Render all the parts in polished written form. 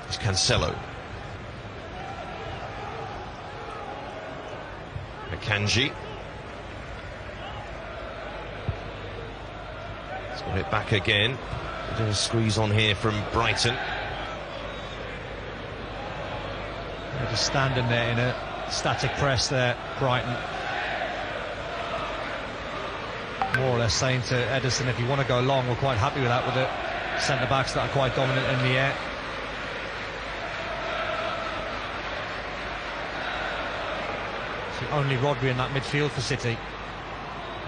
It's Cancelo. Akanji. He's got it back again. A bit of a squeeze on here from Brighton. They're just standing there in a static press there, Brighton. More or less saying to Ederson, if you want to go long, we're quite happy with that, with the centre-backs that are quite dominant in the air. So only Rodri in that midfield for City.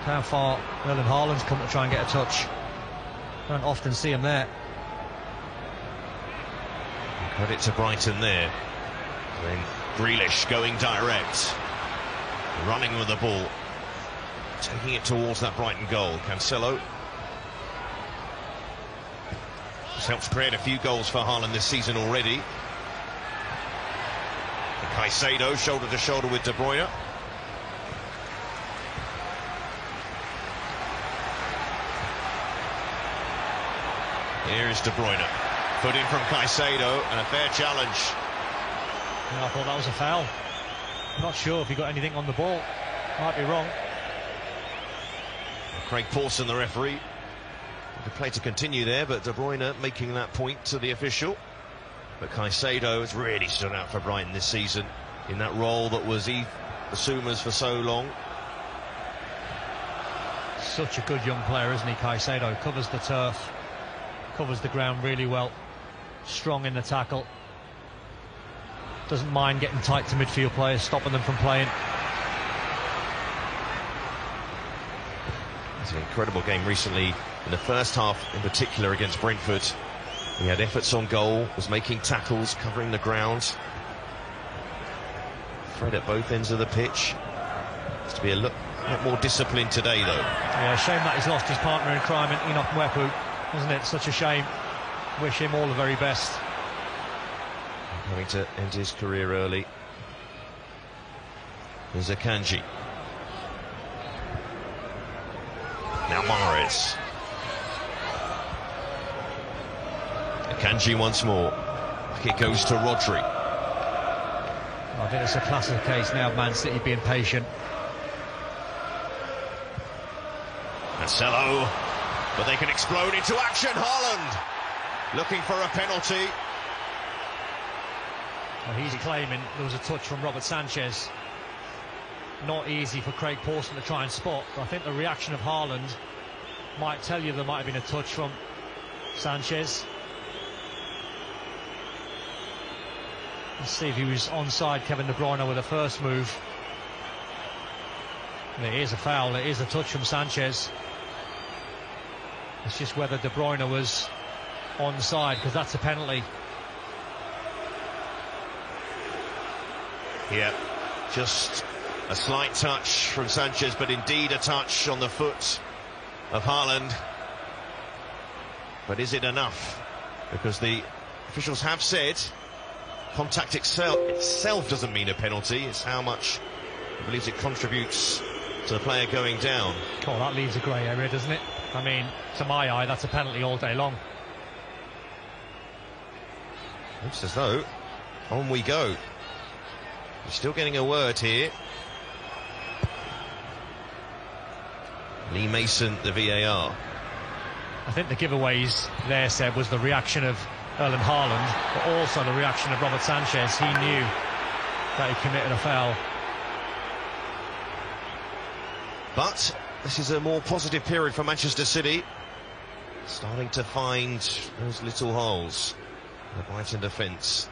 How far Erling Haaland's come to try and get a touch. Don't often see him there. Credit to Brighton there. Then Grealish going direct. Running with the ball. Taking it towards that Brighton goal. Cancelo. This helps create a few goals for Haaland this season already. And Caicedo shoulder to shoulder with De Bruyne. Here is De Bruyne. Put in from Caicedo, and a fair challenge. Yeah, I thought that was a foul. I'm not sure if he got anything on the ball. Might be wrong. Craig Pawson, the referee. The play to continue there, but De Bruyne making that point to the official. But Caicedo has really stood out for Brighton this season in that role that was Yves Bissouma's for so long. Such a good young player, isn't he, Caicedo? Covers the turf, covers the ground really well. Strong in the tackle. Doesn't mind getting tight to midfield players, stopping them from playing. It's an incredible game recently, in the first half in particular against Brentford. He had efforts on goal, was making tackles, covering the ground. Thread at both ends of the pitch. Has to be a lot more disciplined today, though. Yeah, shame that he's lost his partner in crime, Enoch Mwepu, isn't it? Such a shame. Wish him all the very best. Having to end his career early. There's Akanji. Now Mahrez. Akanji once more. Back it goes to Rodri. I think it's a classic case now of Man City being patient. Cancelo. But they can explode into action. Haaland looking for a penalty. Well, he's claiming there was a touch from Robert Sanchez. Not easy for Craig Pawson to try and spot, but I think the reaction of Haaland might tell you there might have been a touch from Sanchez. Let's see if he was onside Kevin De Bruyne with the first move. And it is a foul, it is a touch from Sanchez. It's just whether De Bruyne was onside, because that's a penalty. Yeah, just a slight touch from Sanchez, but indeed a touch on the foot of Haaland. But is it enough? Because the officials have said contact itself doesn't mean a penalty. It's how much he believes it contributes to the player going down. Oh, that leaves a grey area, doesn't it? I mean, to my eye, that's a penalty all day long. Looks as though on we go. We're still getting a word here. Lee Mason, the VAR. I think the giveaways there, Seb, was the reaction of Erling Haaland, but also the reaction of Robert Sanchez. He knew that he committed a foul. But this is a more positive period for Manchester City. Starting to find those little holes in the Brighton defence.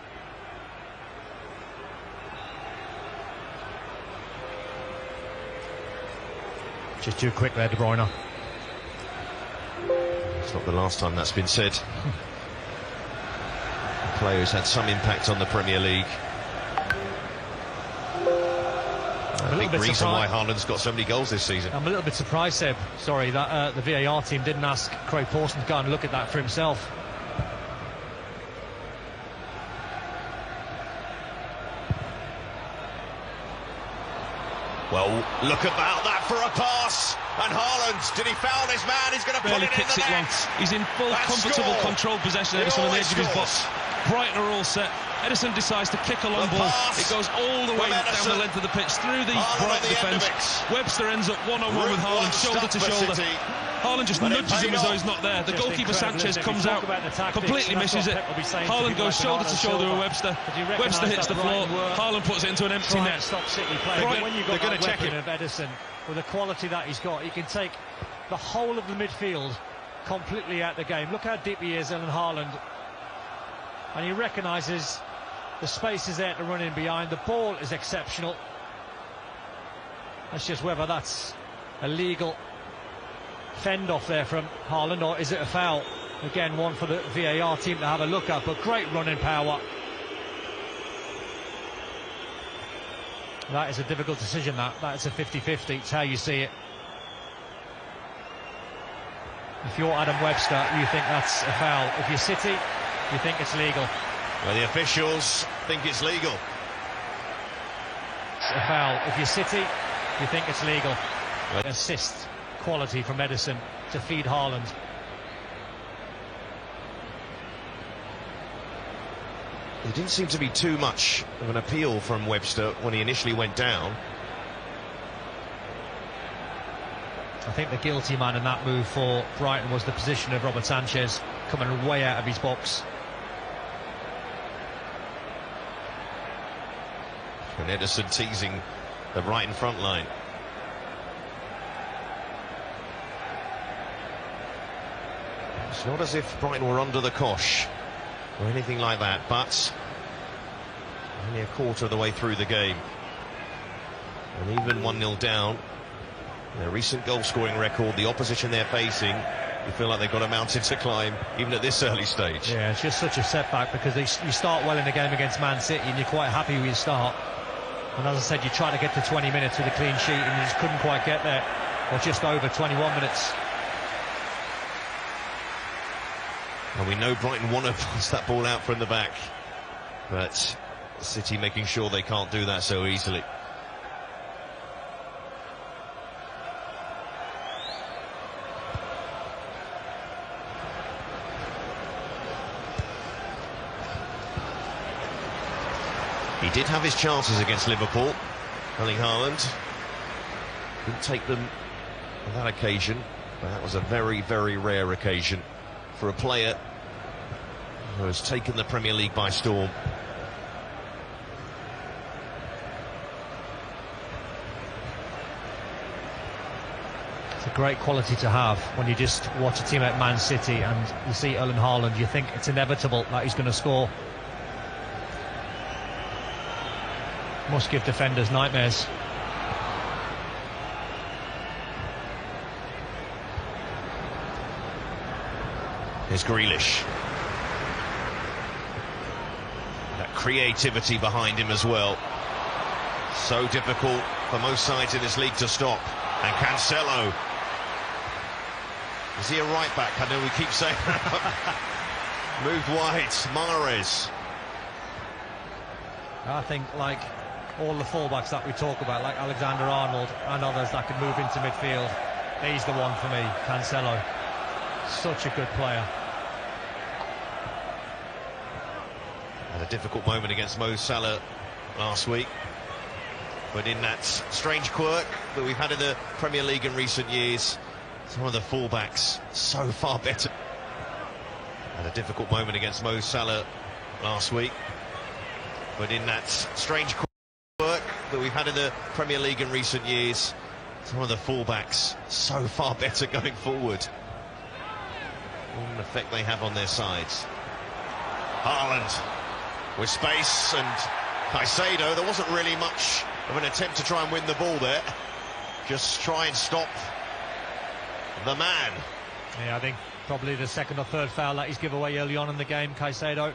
Just too quick there, De Bruyne. It's not the last time that's been said. A player who's had some impact on the Premier League. A big reason why Haaland's got so many goals this season. I'm a little bit surprised, Seb, sorry, that the VAR team didn't ask Craig Pawson to go and look at that for himself. Well, look about that for a pass. And Haaland, did he foul this man? He's going to put it in the net. He's in full, comfortable, controlled possession. Ederson on the edge of his box. Brighton are all set. Ederson decides to kick a long ball. It goes all the way down the length of the pitch, through the Brighton defence. Webster ends up one-on-one with Haaland, shoulder to shoulder. Haaland just nudges him as though he's not there. The goalkeeper Sanchez comes out, completely misses it. Haaland goes shoulder to shoulder with Webster. Webster hits the floor. Haaland puts it into an empty net. When you've got that weapon of Ederson, with the quality that he's got, he can take the whole of the midfield completely out of the game. Look how deep he is, Erling Haaland. And he recognises the space is there to run in behind. The ball is exceptional. That's just whether that's a legal fend off there from Haaland, or is it a foul? Again, one for the VAR team to have a look at, but great running power. That is a difficult decision, that is a 50-50, it's how you see it. If you're Adam Webster, you think that's a foul. If you're City, you think it's legal. Well, the officials think it's legal. It's a foul. If you're City, you think it's legal. Assist quality from Ederson to feed Haaland. There didn't seem to be too much of an appeal from Webster when he initially went down. I think the guilty man in that move for Brighton was the position of Robert Sanchez, coming way out of his box. And Ederson teasing the Brighton front line. It's not as if Brighton were under the cosh or anything like that, but only a quarter of the way through the game. And even 1-0 down, their recent goal-scoring record, the opposition they're facing, you feel like they've got a mountain to climb, even at this early stage. Yeah, it's just such a setback, because you start well in the game against Man City and you're quite happy with your start. And as I said, you try to get to 20 minutes with a clean sheet and you just couldn't quite get there, or just over 21 minutes. And we know Brighton want to pass that ball out from the back, but City making sure they can't do that so easily. He did have his chances against Liverpool, Erling Haaland. Didn't take them on that occasion, but that was a very, very rare occasion for a player who has taken the Premier League by storm. It's a great quality to have when you just watch a team like Man City and you see Erling Haaland, you think it's inevitable that he's going to score. Must give defenders nightmares. Here's Grealish. That creativity behind him as well. So difficult for most sides in this league to stop. And Cancelo. Is he a right back? I know we keep saying that. Moved wide. Mahrez. I think, like all the fullbacks that we talk about, like Alexander-Arnold and others that can move into midfield, he's the one for me, Cancelo. Such a good player. Had a difficult moment against Mo Salah last week, but in that strange quirk that we've had in the Premier League in recent years, some of the fullbacks so far better. Had a difficult moment against Mo Salah last week, but in that strange quirk that we've had in the Premier League in recent years, some of the fullbacks so far better going forward. What an effect they have on their sides. Haaland with space, and Caicedo, there wasn't really much of an attempt to try and win the ball there. Just try and stop the man. Yeah, I think probably the second or third foul that he's given away early on in the game, Caicedo.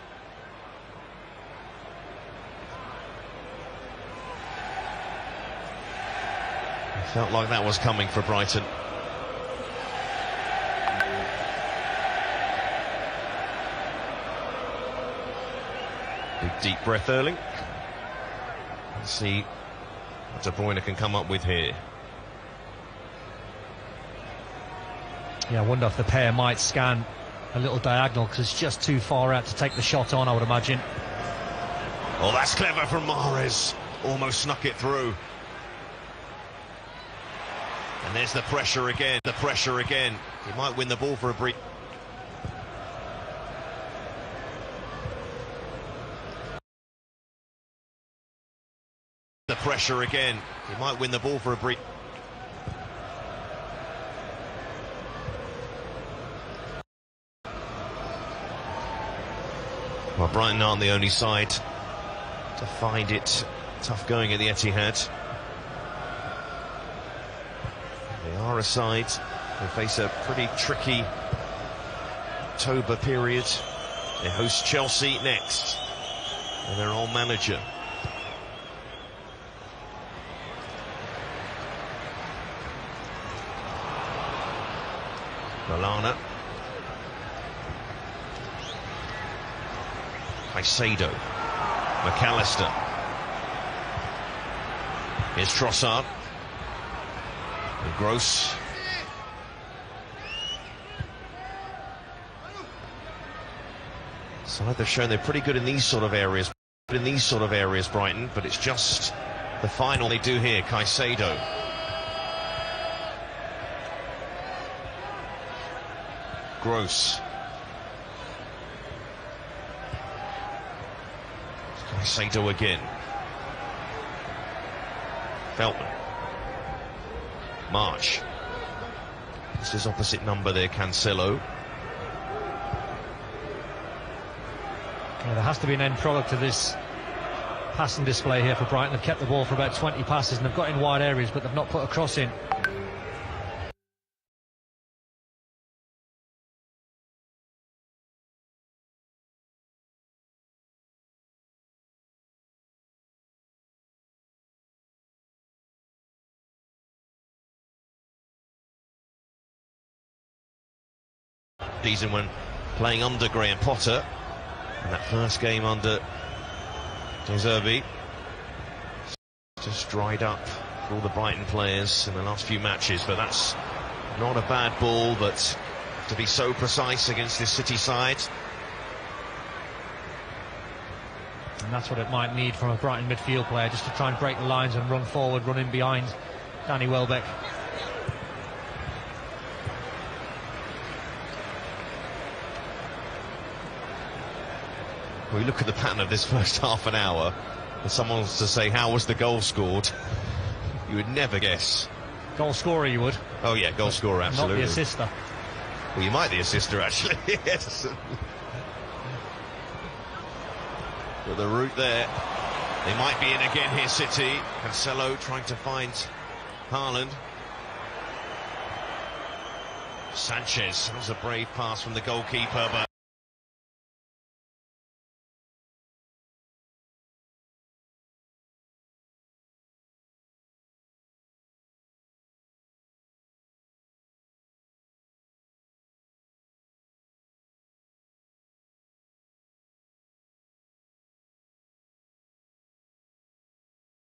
Felt like that was coming for Brighton. Big deep breath, Erling. Let's see what De Bruyne can come up with here. Yeah, I wonder if the pair might scan a little diagonal because it's just too far out to take the shot on, I would imagine. Oh, that's clever from Mahrez. Almost snuck it through. And there's the pressure again. The pressure again. He might win the ball for a brief. The pressure again. He might win the ball for a brief. Well, Brighton aren't the only side to find it tough going at the Etihad. They are a side who face a pretty tricky October period. They host Chelsea next, and their old manager. Lallana. Caicedo. McAllister. Here's Trossard. And Gross. So they've shown they're pretty good in these sort of areas. Brighton, but it's just the final they do here. Caicedo. Gross. Caicedo again. Veltman. March. It's his opposite number there, Cancelo. Yeah, there has to be an end product to this passing display here for Brighton. They've kept the ball for about 20 passes and they've got in wide areas, but they've not put a cross in. Season when playing under Graham Potter, and that first game under De Zerbi just dried up for all the Brighton players in the last few matches. But that's not a bad ball, but to be so precise against this City side. And that's what it might need from a Brighton midfield player, just to try and break the lines and run forward, run in behind Danny Welbeck. We look at the pattern of this first half an hour, and someone wants to say, how was the goal scored? You would never guess. Goal scorer, you would. Oh yeah, goal scorer, absolutely. Not the assister. Well, you might the assister, actually. Yes. But the route there, they might be in again here, City. Cancelo trying to find Haaland. Sanchez, that was a brave pass from the goalkeeper, but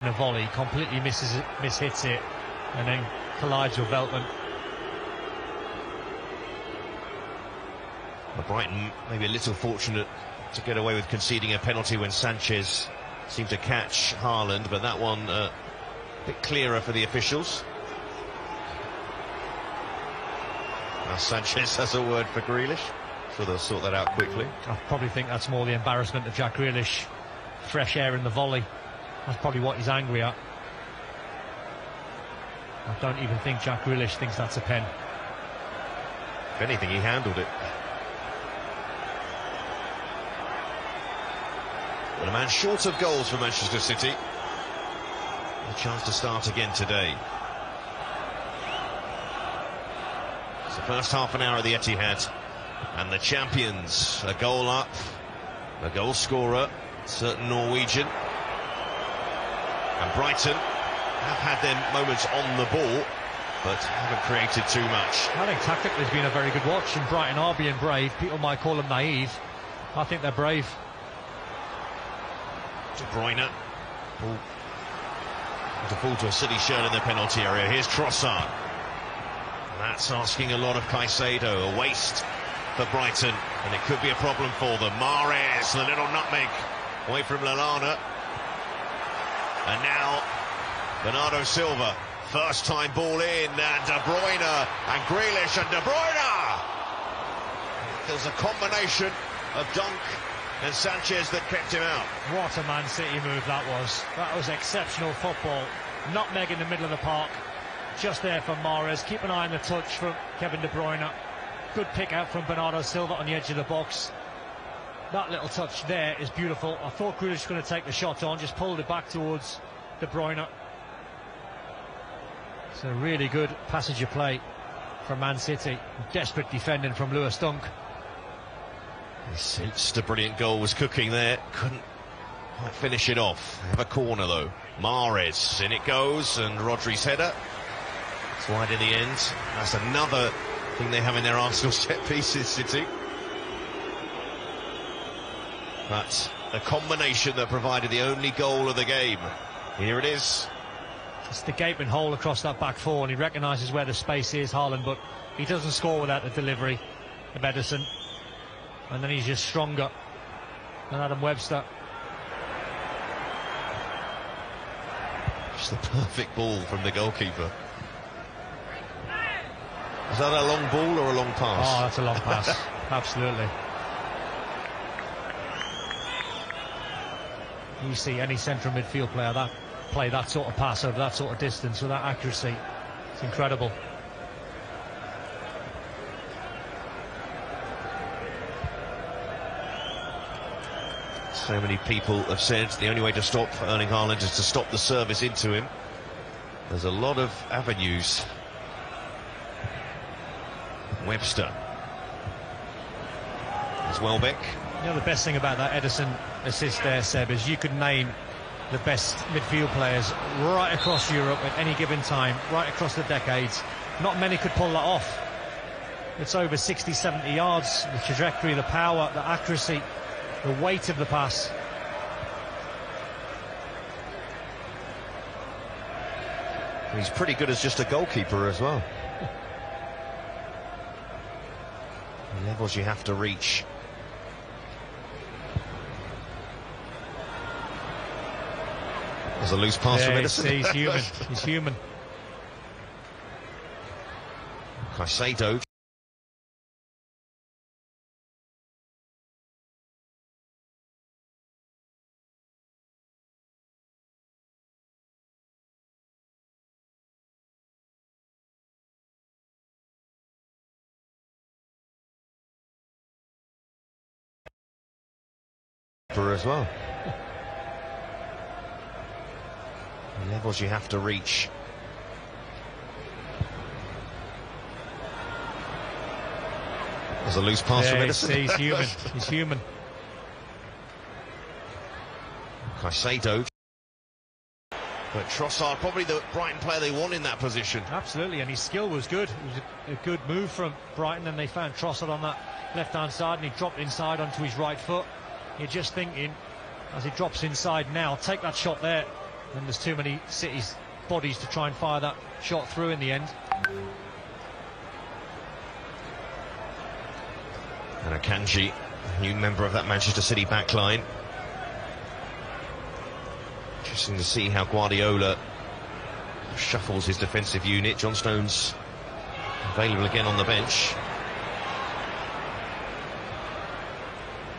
a volley, completely mishits it, and then collides with Veltman. Well, Brighton maybe a little fortunate to get away with conceding a penalty when Sanchez seemed to catch Haaland, but that one a bit clearer for the officials. Now Sanchez has a word for Grealish, so they'll sort that out quickly. I probably think that's more the embarrassment of Jack Grealish. Fresh air in the volley. That's probably what he's angry at. I don't even think Jack Grealish thinks that's a pen. If anything, he handled it. Well, a man short of goals for Manchester City. A chance to start again today. It's the first half an hour of the Etihad, and the champions, a goal up, a goal scorer, certain Norwegian. And Brighton have had their moments on the ball, but haven't created too much. I think tactically it's been a very good watch, and Brighton are being brave. People might call them naive. I think they're brave. De Bruyne. To fall to a City shirt in the penalty area. Here's Trossard. That's asking a lot of Caicedo, a waste for Brighton, and it could be a problem for them. Mahrez, the little nutmeg, away from Lallana. And now, Bernardo Silva, first time ball in, and De Bruyne, and Grealish, and De Bruyne! There's a combination of Dunk and Sanchez that kept him out. What a Man City move that was. That was exceptional football. Nutmeg in the middle of the park. Just there for Mahrez. Keep an eye on the touch from Kevin De Bruyne. Good pick out from Bernardo Silva on the edge of the box. That little touch there is beautiful. I thought Grealish was going to take the shot on, just pulled it back towards De Bruyne. It's a really good passage of play from Man City. Desperate defending from Lewis Dunk. He sensed a brilliant goal was cooking there. Couldn't quite finish it off. Have a corner though. Mahrez, in it goes, and Rodri's header. It's wide in the end. That's another thing they have in their Arsenal set pieces, City. But the combination that provided the only goal of the game. Here it is. It's the gaping hole across that back four, and he recognises where the space is, Haaland, but he doesn't score without the delivery of Ederson. And then he's just stronger than Adam Webster. Just the perfect ball from the goalkeeper. Is that a long ball or a long pass? Oh, that's a long pass. Absolutely. You see any central midfield player that play that sort of pass over that sort of distance with that accuracy. It's incredible. So many people have said the only way to stop Erling Haaland is to stop the service into him. There's a lot of avenues. Webster. There's Welbeck. You know, the best thing about that Ederson assist there, Seb, is you could name the best midfield players right across Europe at any given time, right across the decades. Not many could pull that off. It's over 60, 70 yards, the trajectory, the power, the accuracy, the weight of the pass. He's pretty good as just a goalkeeper as well. The levels you have to reach. There's a loose pass from Ederson. He's human. He's human. Caicedo. As well. The levels you have to reach. There's a loose pass from Ederson. He's human. He's human. Caicedo. But Trossard, probably the Brighton player they want in that position. Absolutely, and his skill was good. It was a good move from Brighton, and they found Trossard on that left-hand side, and he dropped inside onto his right foot. You're just thinking, as he drops inside now, take that shot there, and there's too many City's bodies to try and fire that shot through in the end. And Akanji, new member of that Manchester City backline. Interesting to see how Guardiola shuffles his defensive unit. John Stones available again on the bench.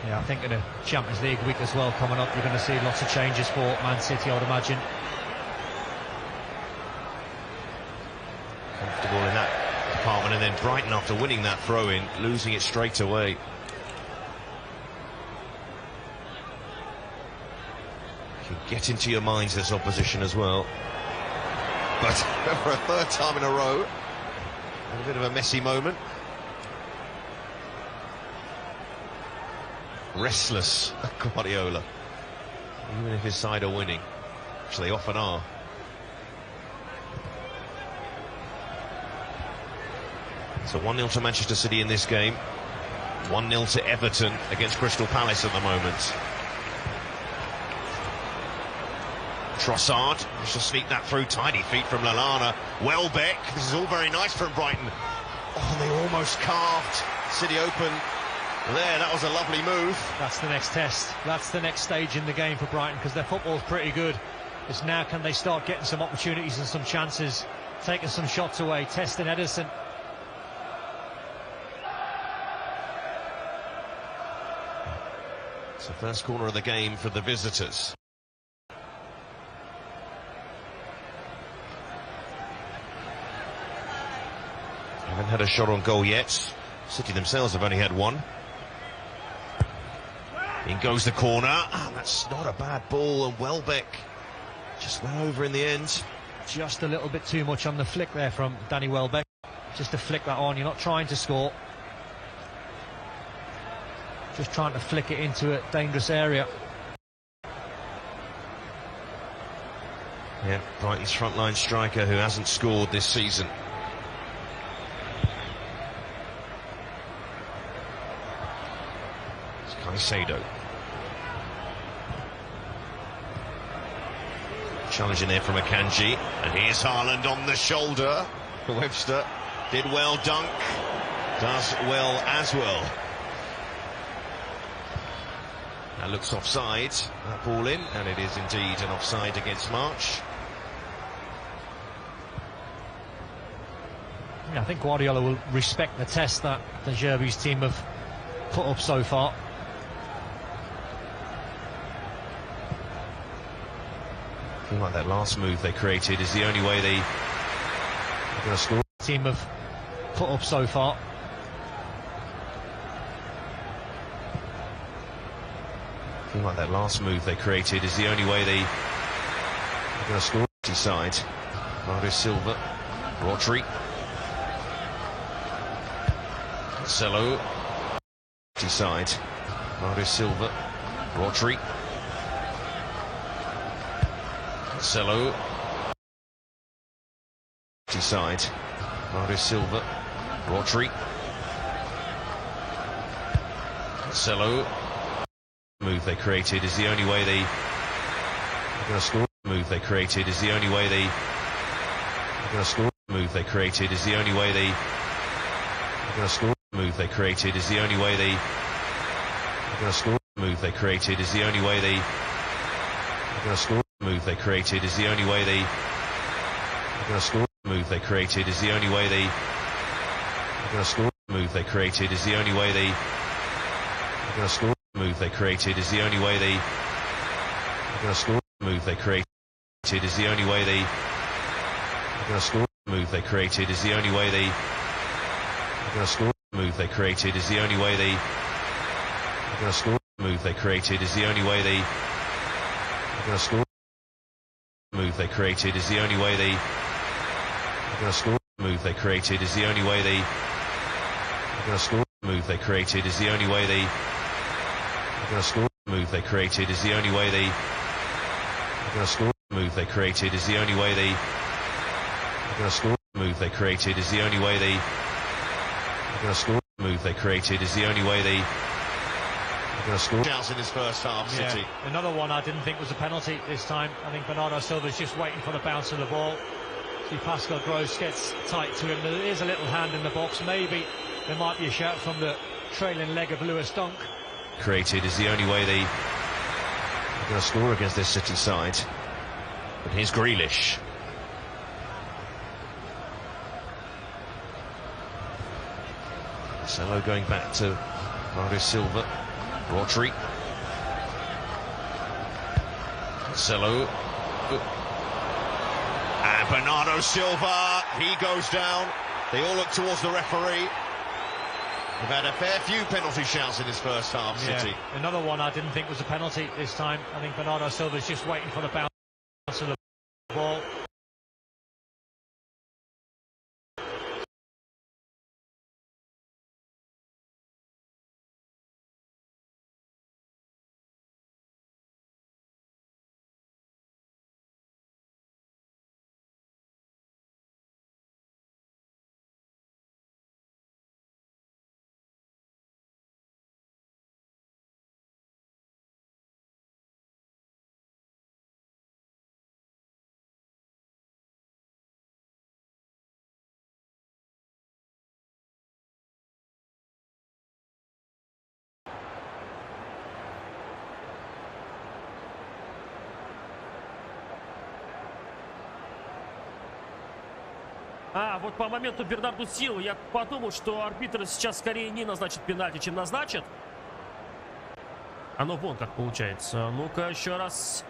Yeah, I think in a Champions League week as well coming up, you're going to see lots of changes for Man City, I would imagine. Comfortable in that department, and then Brighton, after winning that throw-in, losing it straight away. You can get into your minds this opposition as well. But for a third time in a row, a bit of a messy moment. Restless Guardiola, even if his side are winning, which they often are. So 1-0 to Manchester City in this game, 1-0 to Everton against Crystal Palace at the moment. Trossard, just to sneak that through, tidy feet from Lallana. Welbeck, this is all very nice from Brighton. Oh, they almost carved City open there. That was a lovely move. That's the next test. That's the next stage in the game for Brighton, because their football's pretty good. It's now, can they start getting some opportunities and some chances, taking some shots away, testing Ederson. It's the first corner of the game for the visitors. Haven't had a shot on goal yet. City themselves have only had one. In goes the corner. Ah, that's not a bad ball, and Welbeck just went over in the end. Just a little bit too much on the flick there from Danny Welbeck. Just to flick that on, you're not trying to score. Just trying to flick it into a dangerous area. Yeah, Brighton's frontline striker who hasn't scored this season. It's Caicedo. Challenging there from Akanji, and here's Haaland on the shoulder. Webster did well, Dunk does well as well. That looks offside, that ball in, and it is indeed an offside against March. Yeah, I think Guardiola will respect the test that the Gerbi's team have put up so far. I feel like that last move they created is the only way they're going to score. Team have put up so far. I feel like that last move they created is the only way they're going to score. Side, Bernardo Silva, Rodri, Marcelo, side, Bernardo Silva, Rodri, Marcelo, side, Bernardo Silva, Rodri, Marcelo. Move they created is the only way they're going to score. Move they created is the only way they're going to score. Move they created is the only way they're going to score. Move they created is the only way they're going to score. Move they created is the only way they're going to score. Move they created is the only way they're going to score. Move they created is the only way they're going to score. Move they created is the only way they're going to score. Move they created is the only way they're going to score. Move they created is the only way they're going to score. Move they created is the only way they're going to score. Move they created is the only way they're going to score. Move they created is the only way they're going to score. Move they created is the only way they're going to score. Move they created is the only way they're going to score. Move they created is the only way they're going to score. Move they created is the only way they're going to score. Move they created is the only way they're going to score. Move they created is the only way they're going to score. Move they created is the only way they're going to score. Shouts in his first half, City. Yeah, another one I didn't think was a penalty this time. I think Bernardo Silva's just waiting for the bounce of the ball. See, Pascal Gross gets tight to him. There is a little hand in the box. Maybe there might be a shout from the trailing leg of Lewis Dunk. Created is the only way they're going to score against this City side. But here's Grealish. Marcelo going back to Bernardo Silva. Rodri. Marcelo. And Bernardo Silva, he goes down. They all look towards the referee. We've had a fair few penalty shouts in his first half, City. Yeah, another one I didn't think was a penalty this time. I think Bernardo Silva's just waiting for the bounce of the ball. Вот по моменту Бернарду Силвы я подумал, что арбитр сейчас скорее не назначит пенальти, чем назначит. Оно вон как получается. Ну-ка еще раз.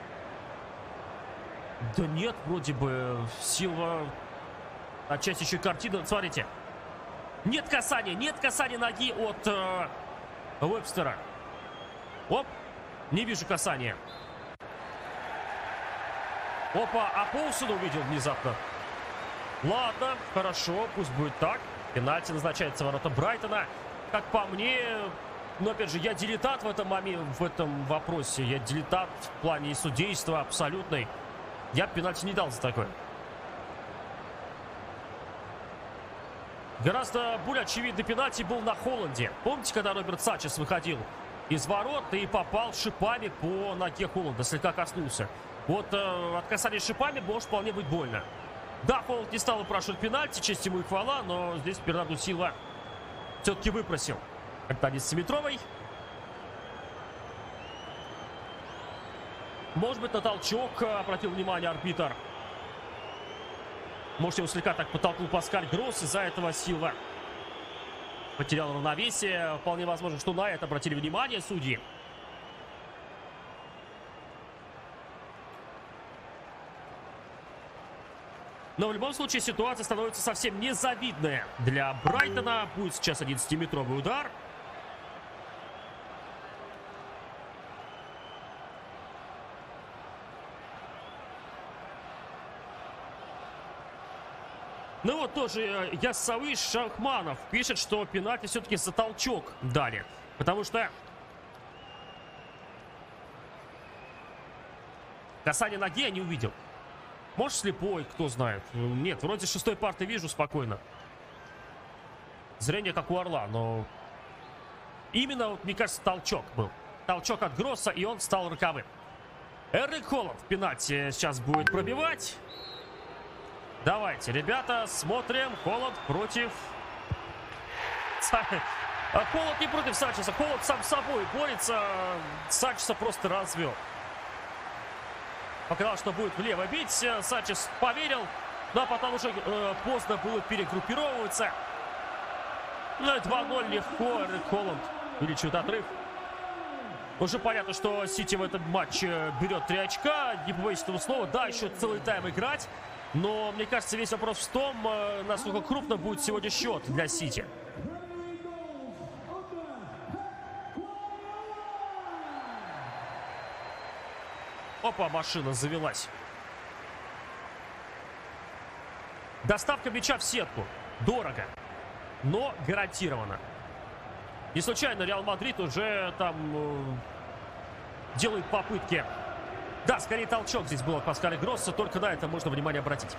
Да нет, вроде бы Силва. Отчасти еще картина. Смотрите. Нет касания ноги от Вебстера. Оп, не вижу касания. Опа, а Поулсон увидел внезапно. Ладно, хорошо, пусть будет так. Пенальти назначается ворота Брайтона. Как по мне, но опять же, я дилетант в этом вопросе. Я дилетант в плане судейства абсолютный. Я пенальти не дал за такое. Гораздо более очевидный пенальти был на Холланде. Помните, когда Роберт Санчес выходил из ворот и попал шипами по ноге Холланда, слегка коснулся. Вот от касания шипами может вполне быть больно. Да, Холланд не стал выпрашивать пенальти, честь ему и хвала, но здесь Бернарду Силва все-таки выпросил. Это 11-метровый. Может быть, на толчок обратил внимание арбитр. Может, его слегка так подтолкнул Паскаль Гросс, из-за этого Силва потерял равновесие. Вполне возможно, что на это обратили внимание судьи. Но в любом случае ситуация становится совсем незавидная для Брайтона. Будет сейчас 11-метровый удар. Ну вот тоже Яссауи Шахманов пишет, что пенальти все-таки за толчок дали. Потому что касание ноги я не увидел. Может, слепой, кто знает. Нет, вроде шестой парты вижу спокойно. Зрение как у орла, но именно, вот, мне кажется, толчок был. Толчок от Гросса, и он стал роковым. Эрлинг Холланд пенальти сейчас будет пробивать. Давайте, ребята, смотрим. Холланд против... Холланд не против Санчеса. Холланд сам с собой борется. Санчеса просто развел. Показал, что будет влево бить. Санчес поверил. Но потом уже поздно было перегруппировываться. Ну и 2-0 легко. Эрлинг Холланд увеличивает отрыв. Уже понятно, что Сити в этом матче берет 3 очка. Не побоюсь этого слова. Да, еще целый тайм играть. Но, мне кажется, весь вопрос в том, насколько крупно будет сегодня счет для Сити. Опа, машина завелась. Доставка мяча в сетку. Дорого, но гарантированно. Не случайно Реал Мадрид уже там делает попытки. Да, скорее толчок здесь был от Паскаля Гросса. Только на это можно внимание обратить.